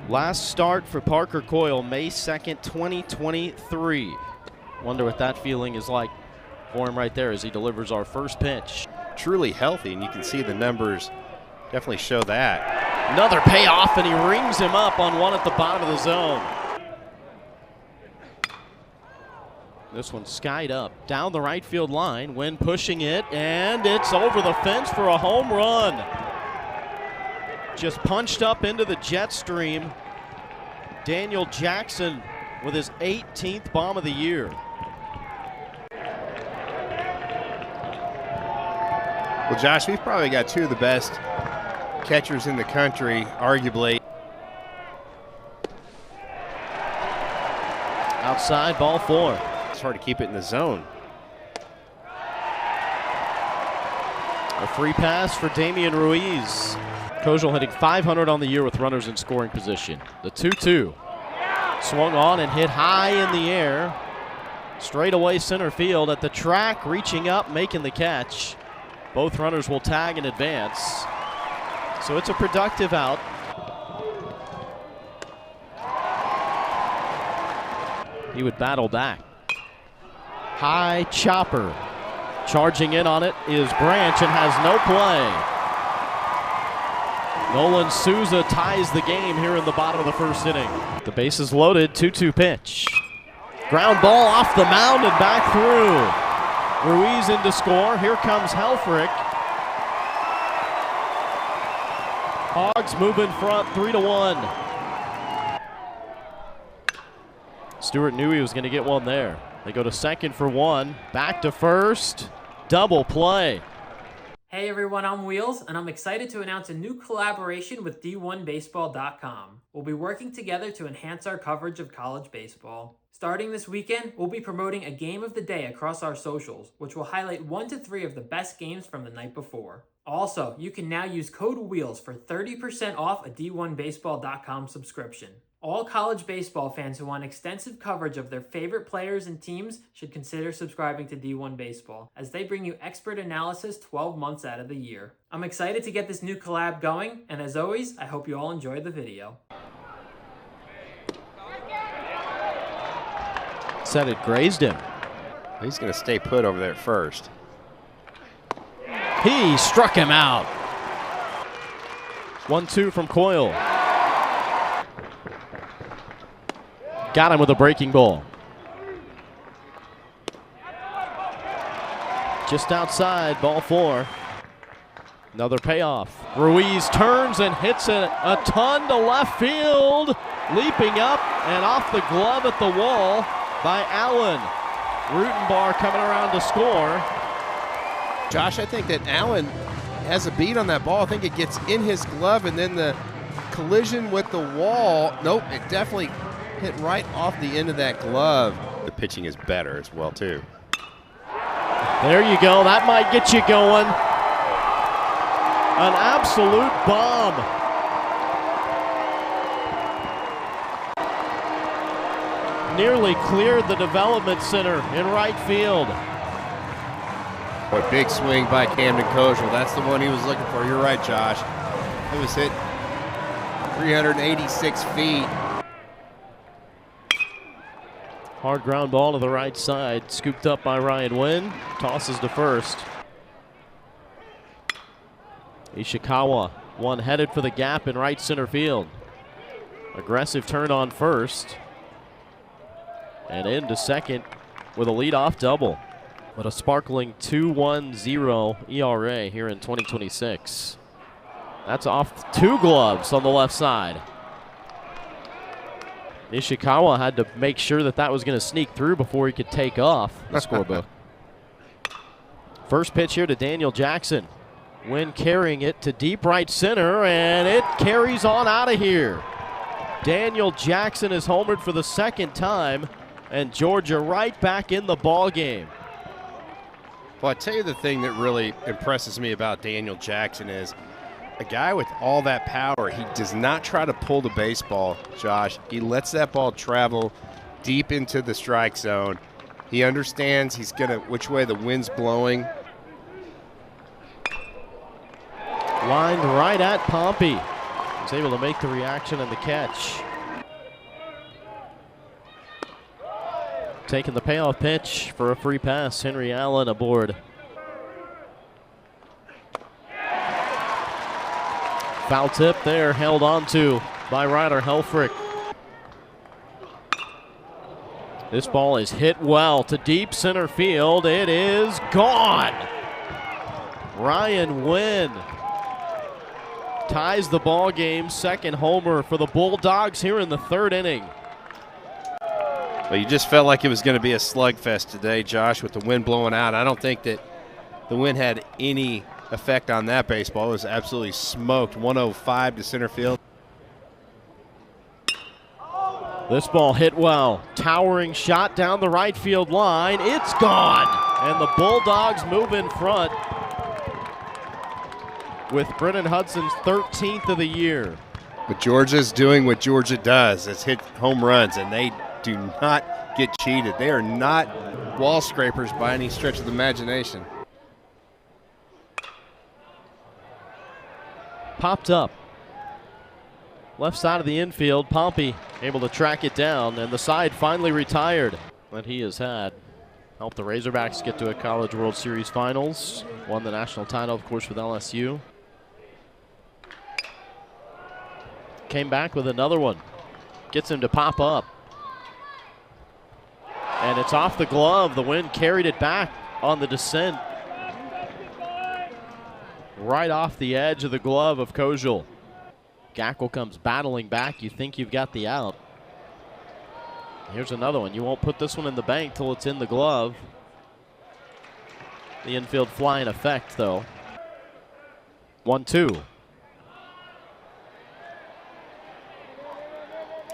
Last start for Parker Coyle, May 2nd, 2023. Wonder what that feeling is like for him right there as he delivers our first pitch. Truly healthy, and you can see the numbers definitely show that. Another payoff, and he rings him up on one at the bottom of the zone. This one skied up down the right field line. Wynn pushing it, and it's over the fence for a home run. Just punched up into the jet stream. Daniel Jackson with his 18th bomb of the year. Well, Josh, we've probably got two of the best catchers in the country, arguably. Outside, ball 4. It's hard to keep it in the zone. A free pass for Damian Ruiz. Kojal hitting .500 on the year with runners in scoring position. The 2-2. Swung on and hit high in the air. Straight away center field at the track, reaching up, making the catch. Both runners will tag and advance. So it's a productive out. He would battle back. High chopper. Charging in on it is Branch and has no play. Nolan Souza ties the game here in the bottom of the first inning. The bases loaded, 2-2 pitch. Ground ball off the mound and back through. Ruiz in to score. Here comes Helfrich. Hogs move in front, 3-1. Stewart knew he was going to get one there. They go to second for one. Back to first. Double play. Hey everyone, I'm Wheels, and I'm excited to announce a new collaboration with D1Baseball.com. We'll be working together to enhance our coverage of college baseball. Starting this weekend, we'll be promoting a game of the day across our socials, which will highlight 1 to 3 of the best games from the night before. Also, you can now use code WHEELS for 30% off a D1Baseball.com subscription. All college baseball fans who want extensive coverage of their favorite players and teams should consider subscribing to D1 Baseball, as they bring you expert analysis 12 months out of the year. I'm excited to get this new collab going, and as always, I hope you all enjoyed the video. Said it grazed him. He's going to stay put over there at first. He struck him out. 1-2 from Coyle. Got him with a breaking ball. Just outside, ball 4. Another payoff. Ruiz turns and hits it a ton to left field. Leaping up and off the glove at the wall by Allen. Rutenbar coming around to score. Josh, I think that Allen has a beat on that ball. I think it gets in his glove, and then the collision with the wall. Nope, it definitely hit right off the end of that glove. The pitching is better as well, too. There you go. That might get you going. An absolute bomb. Nearly cleared the development center in right field. A big swing by Camden Kojal. That's the one he was looking for. You're right, Josh. It was hit 386 feet. Hard ground ball to the right side, scooped up by Ryan Wynn. Tosses to first. Ishikawa, one headed for the gap in right center field. Aggressive turn on first. And into second with a leadoff double. But a sparkling 2.10 ERA here in 2026. That's off 2 gloves on the left side. Ishikawa had to make sure that was going to sneak through before he could take off the scorebook. First pitch here to Daniel Jackson. Wynn carrying it to deep right center, and it carries on out of here. Daniel Jackson is homered for the second time, and Georgia right back in the ball game. Well, I tell you the thing that really impresses me about Daniel Jackson is a guy with all that power. He does not try to pull the baseball, Josh. He lets that ball travel deep into the strike zone. He understands which way the wind's blowing. Lined right at Pompey. He's able to make the reaction and the catch. Taking the payoff pitch for a free pass. Henry Allen aboard. Foul tip there, held on to by Ryder Helfrich. This ball is hit well to deep center field. It is gone. Ryan Wynn ties the ball game. Second homer for the Bulldogs here in the third inning. Well, you just felt like it was going to be a slugfest today, Josh, with the wind blowing out. I don't think that the wind had any effect on that baseball. It was absolutely smoked. 105 to center field. This ball hit well. Towering shot down the right field line. It's gone. And the Bulldogs move in front with Brennan Hudson's 13th of the year. But Georgia's doing what Georgia does. It's hit home runs, and they do not get cheated. They are not wall scrapers by any stretch of the imagination. Popped up. Left side of the infield, Pompey able to track it down, and the side finally retired that he has had. Helped the Razorbacks get to a College World Series Finals. Won the national title, of course, with LSU. Came back with another one. Gets him to pop up. And it's off the glove. The wind carried it back on the descent. Right off the edge of the glove of Kojal. Gackle comes battling back. You think you've got the out. Here's another one. You won't put this one in the bank till it's in the glove. The infield fly in effect, though. 1-2.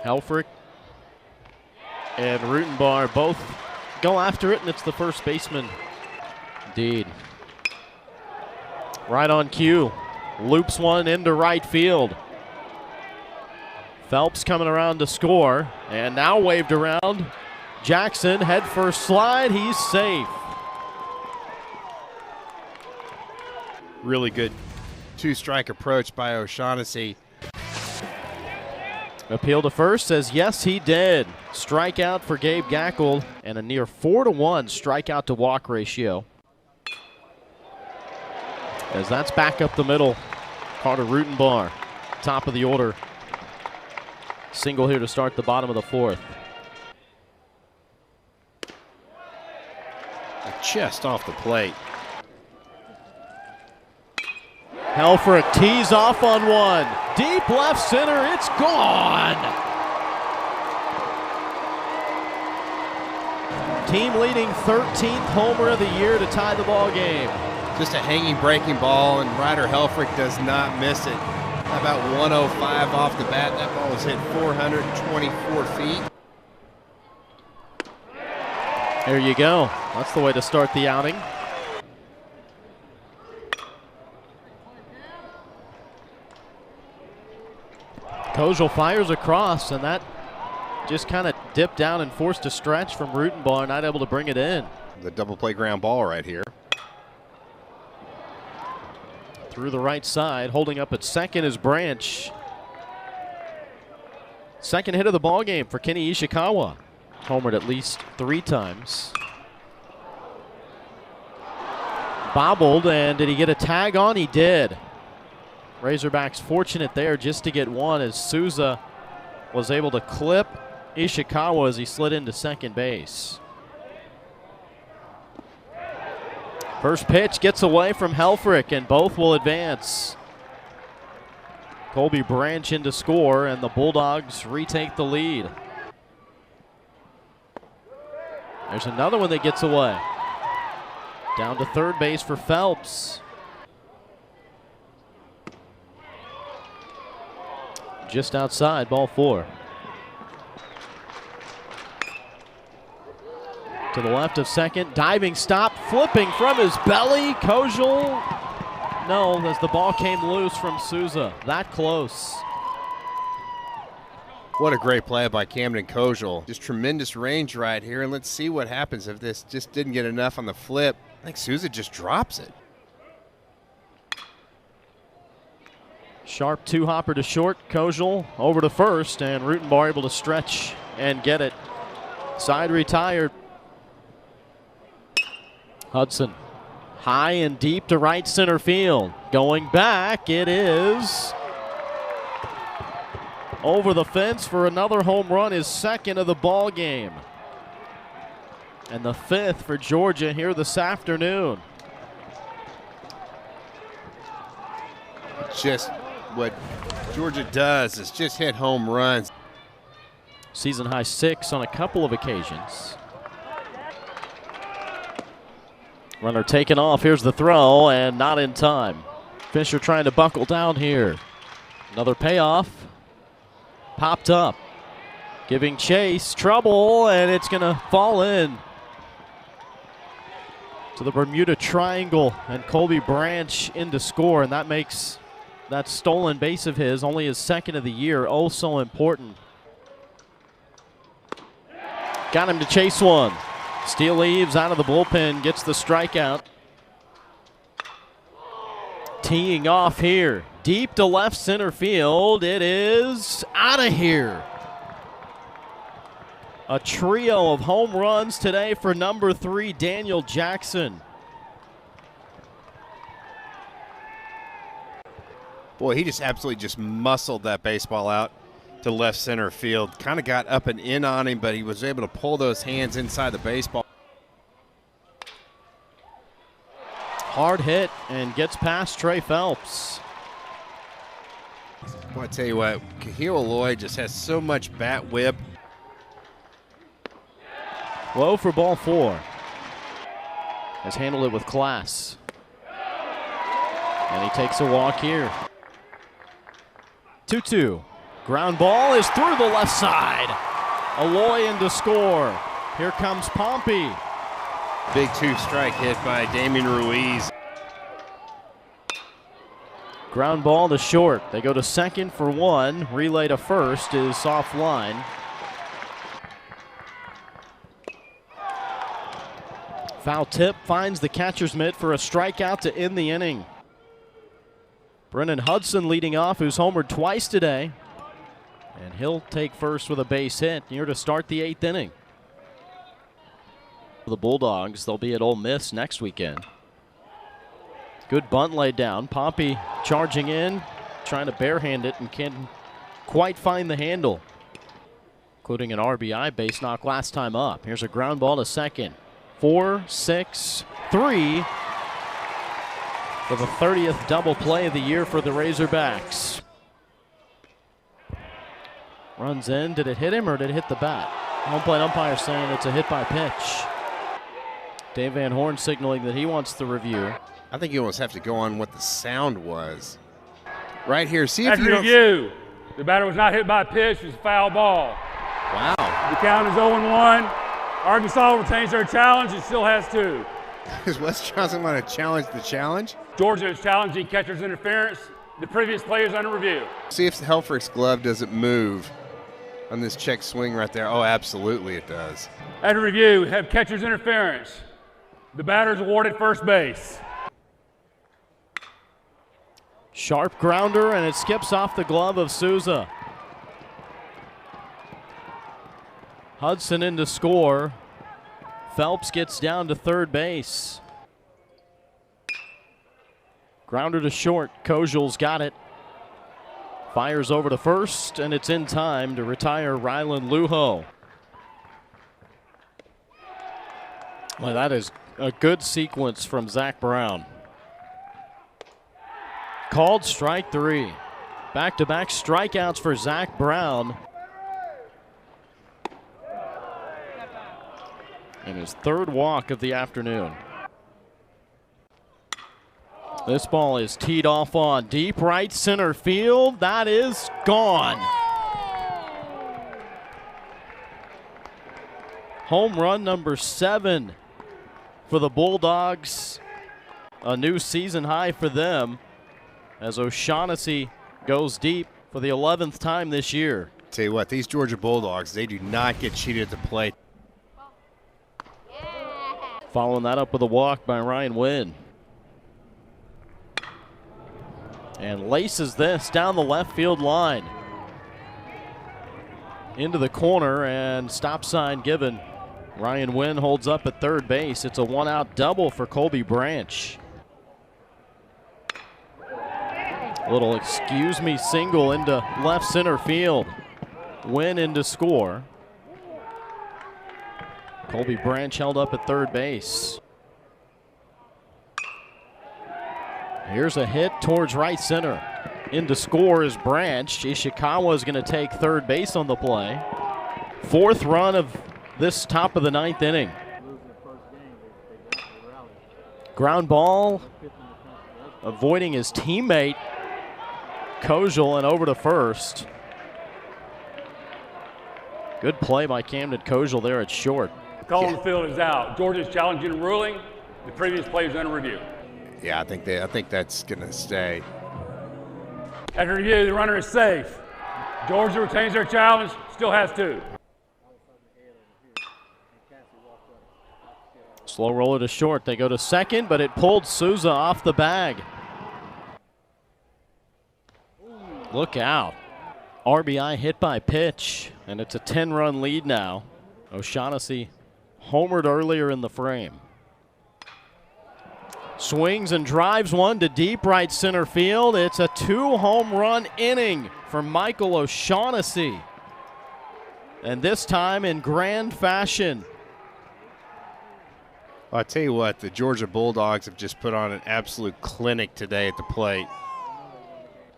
Helfrich and Rutenbar both go after it, and it's the first baseman. Indeed. Right on cue. Loops one into right field. Phelps coming around to score, and now waved around. Jackson, head first slide, he's safe. Really good two-strike approach by O'Shaughnessy. Appeal to first, says yes, he did. Strikeout for Gabe Gackle, and a near 4-to-1 strikeout to walk ratio. As that's back up the middle. Carter Rutenbar, top of the order. Single here to start the bottom of the fourth. Just off the plate. Helfrich tees off on one. Deep left center, it's gone. Team leading 13th homer of the year to tie the ball game. Just a hanging breaking ball, and Ryder Helfrich does not miss it. About 105 off the bat. That ball was hit 424 feet. There you go. That's the way to start the outing. Kojal fires across, and that just kind of dipped down and forced a stretch from Rutenbar, not able to bring it in. The double play ground ball right here. Through the right side, holding up at second is Branch. Second hit of the ball game for Kenny Ishikawa. Homered at least 3 times. Bobbled, and did he get a tag on? He did. Razorbacks fortunate there just to get one, as Souza was able to clip Ishikawa as he slid into second base. First pitch gets away from Helfrich, and both will advance. Colby Branch in to score, and the Bulldogs retake the lead. There's another one that gets away. Down to third base for Phelps. Just outside, ball 4. To the left of second, diving stop, flipping from his belly. Kojal, no, as the ball came loose from Souza. That close. What a great play by Camden Kojal. Just tremendous range right here, and let's see what happens if this just didn't get enough on the flip. I think Souza just drops it. Sharp two-hopper to short. Kojal over to first, and Rutenbar able to stretch and get it. Side retired. Hudson high and deep to right center field. Going back, it is over the fence for another home run, his second of the ball game. And the 5th for Georgia here this afternoon. Just what Georgia does is just hit home runs. Season high 6 on a couple of occasions. Runner taken off. Here's the throw, and not in time. Fisher trying to buckle down here. Another payoff. Popped up. Giving chase. Trouble, and it's going to fall in to the Bermuda Triangle, and Colby Branch in to score, and that makes that stolen base of his only his second of the year. Oh, so important. Got him to chase one. Steele leaves out of the bullpen, gets the strikeout. Teeing off here, deep to left center field. It is out of here. A trio of home runs today for number 3, Daniel Jackson. Boy, he just absolutely just muscled that baseball out to left center field. Kind of got up and in on him, but he was able to pull those hands inside the baseball. Hard hit and gets past Trey Phelps. Boy, I tell you what, Kahil Lloyd just has so much bat whip. Low for ball 4. Has handled it with class. And he takes a walk here. 2-2. Ground ball is through the left side. Aloy in to score. Here comes Pompey. Big 2-strike hit by Damian Ruiz. Ground ball to short. They go to second for 1. Relay to first is offline. Foul tip finds the catcher's mitt for a strikeout to end the inning. Brennan Hudson leading off, who's homered twice today. And he'll take first with a base hit here to start the 8th inning. For the Bulldogs, they'll be at Ole Miss next weekend. Good bunt laid down. Pompey charging in, trying to barehand it, and can't quite find the handle, including an RBI base knock last time up. Here's a ground ball to second. 4-6-3 for the 30th double play of the year for the Razorbacks. Runs in. Did it hit him or did it hit the bat? Home plate umpire saying it's a hit by pitch. Dave Van Horn signaling that he wants the review. I think you almost have to go on what the sound was. Right here, see if After you don't... review, the batter was not hit by a pitch, it was a foul ball. Wow. The count is 0-1. Arkansas retains their challenge and still has 2. Is Wes Johnson going to challenge the challenge? Georgia is challenging catcher's interference. The previous play is under review. See if the Helfrich's glove doesn't move on this check swing right there. Oh, absolutely it does. After review, we have catcher's interference. The batter is awarded first base. Sharp grounder, and it skips off the glove of Souza. Hudson in to score. Phelps gets down to third base. Grounder to short. Kojal's got it. Fires over to first, and it's in time to retire Rylan Lujo. Well, that is a good sequence from Zach Brown. Called strike 3. Back-to-back strikeouts for Zach Brown. And his 3rd walk of the afternoon. This ball is teed off on deep right center field. That is gone. Home run number 7 for the Bulldogs. A new season high for them as O'Shaughnessy goes deep for the 11th time this year. Tell you what, these Georgia Bulldogs, they do not get cheated at the plate. Following that up with a walk by Ryan Wynn. and laces this down the left field line. Into the corner, and stop sign given. Ryan Wynn holds up at third base. It's a one-out double for Colby Branch. A little excuse me single into left center field. Wynn in to score. Colby Branch held up at third base. Here's a hit towards right center. In to score is Branch. Ishikawa is going to take third base on the play. Fourth run of this top of the ninth inning. Ground ball, avoiding his teammate Kojal, and over to first. Good play by Camden Kojal there at short. Call on the field is out. Georgia's challenging ruling. The previous play is under review. Yeah, I think that's going to stay. After review, the runner is safe. Georgia retains their challenge, still has two. Slow roller to short. They go to second, but it pulled Souza off the bag. Look out. RBI hit by pitch, and it's a 10-run lead now. O'Shaughnessy homered earlier in the frame. Swings and drives one to deep right center field. It's a 2-home run inning for Michael O'Shaughnessy, and this time in grand fashion. Well, I tell you what, the Georgia Bulldogs have just put on an absolute clinic today at the plate.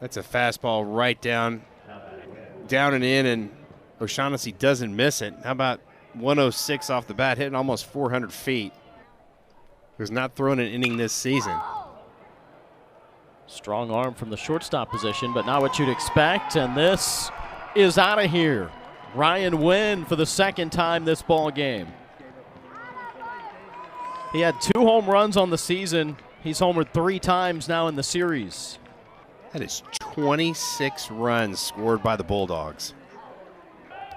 That's a fastball right down and in, and O'Shaughnessy doesn't miss it. How about 106 off the bat, hitting almost 400 feet. He was not thrown an inning this season. Strong arm from the shortstop position, but not what you'd expect, and this is out of here. Ryan Wynn for the second time this ball game. He had 2 home runs on the season. He's homered 3 times now in the series. That is 26 runs scored by the Bulldogs.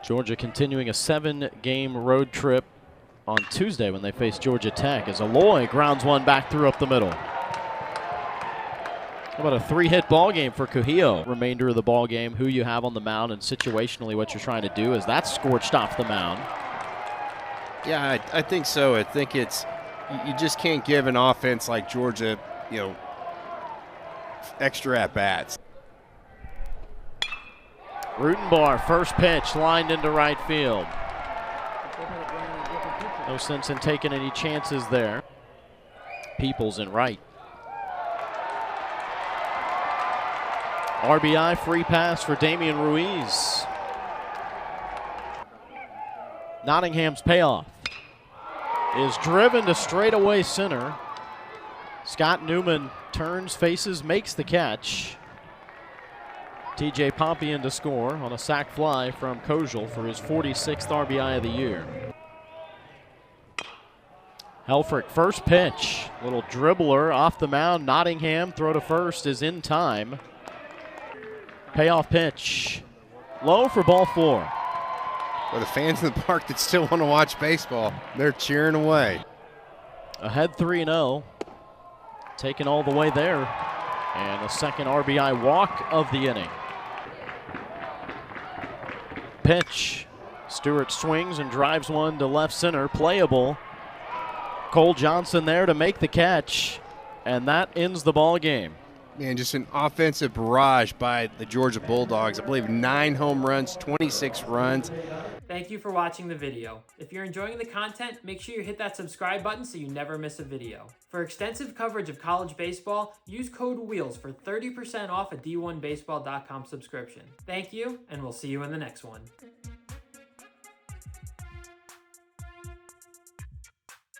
Georgia continuing a 7-game road trip on Tuesday when they face Georgia Tech, as Aloy grounds one back through up the middle. How about a 3-hit ball game for Cujillo? Remainder of the ball game, who you have on the mound, and situationally what you're trying to do, as that's scorched off the mound. Yeah, I think so. I think it's, you just can't give an offense like Georgia, extra at-bats. Rutenbar, first pitch, lined into right field. No sense in taking any chances there. Peoples in right. RBI free pass for Damian Ruiz. Nottingham's payoff is driven to straightaway center. Scott Newman turns, faces, makes the catch. TJ Pompey in to score on a sac fly from Kojal for his 46th RBI of the year. Helfrich, first pitch. Little dribbler off the mound. Nottingham, throw to first is in time. Payoff pitch. Low for ball 4. For the fans in the park that still want to watch baseball, they're cheering away. Ahead 3-0. Taken all the way there. And a second RBI walk of the inning. Pitch. Stewart swings and drives one to left center. Playable. Cole Johnson there to make the catch, and that ends the ball game. Man, just an offensive barrage by the Georgia Bulldogs. I believe 9 home runs, 26 runs. Thank you for watching the video. If you're enjoying the content, make sure you hit that subscribe button so you never miss a video. For extensive coverage of college baseball, use code WHEELS for 30% off a D1Baseball.com subscription. Thank you, and we'll see you in the next one.